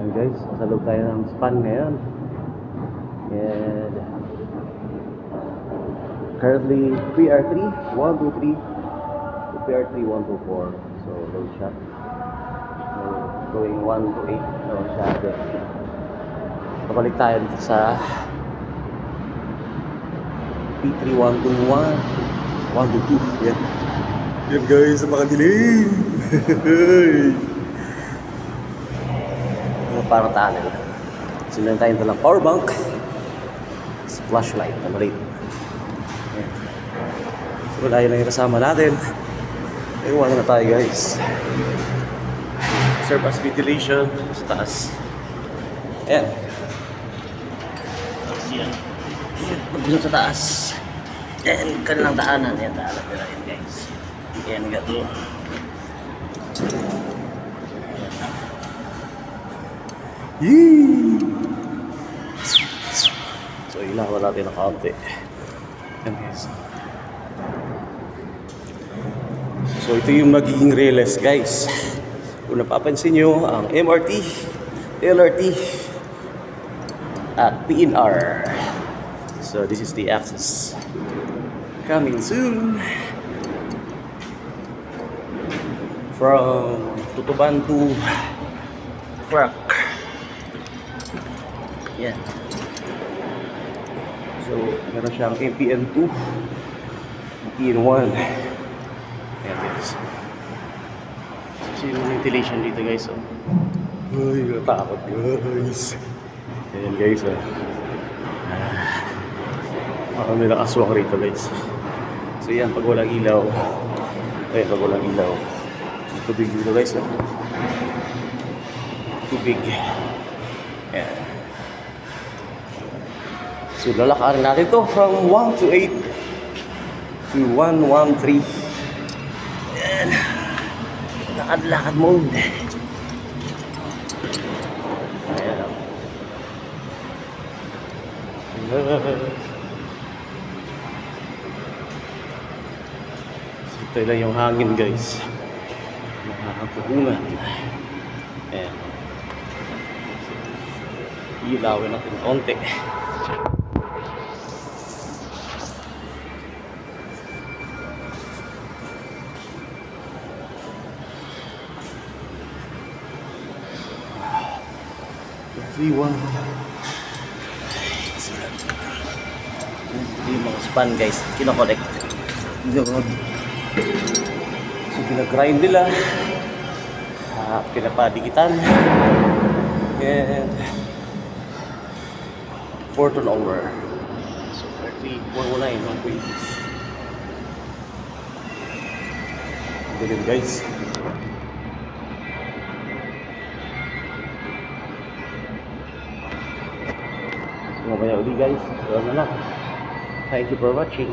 Ayan guys, sa loob tayo ng span ngayon. And currently PR3 123 to PR3 124. So load shot. So, going 1 to 8 load shot. Kabalik tayo dito sa P3 121 122. Yan. Yan guys, sa makadilim. Para tunnel. Sinan tayo ito lang power bank, flashlight na maliit. So wala yun ang kasama natin. Iwan na tayo guys. Serve as ventilation sa taas. Ayan. Yan. Yan sa taas. Yan, kanilang daanan. Yan, daanan nila yun guys. Yan, gato. Yee! So ilawan natin ng kaunti. Yan guys. So ito yung magiging relays guys. Kung napapansin nyo, ang MRT, LRT at PNR. So this is the access. Coming soon from Tutuban to Crack. Yan. So, meron siyang MPN2, MPN1. Ayan guys. So, yung ventilation dito guys. Oh. Ay, natakot guys. Ayan guys. Oh. May nakaswang rito guys. So yan, pag walang ilaw. Ayan, pag walang ilaw. Tubig dito guys. Oh. Tubig. Ayan. So lalakarin natin to from 1 to 8 to 113. Ayan. Lakad-lakad mode. Ayan. So ito lang yung hangin guys. Nakakapuhungan. Ayan. Ilawin natin konti. Yung mga span guys, kinokolect. So pinag-grind nila, pinapadikitan, and 4 turnover. So 419 ang pieces. Ganun guys. Mamaya uli guys. So, ano na. Thank you for watching.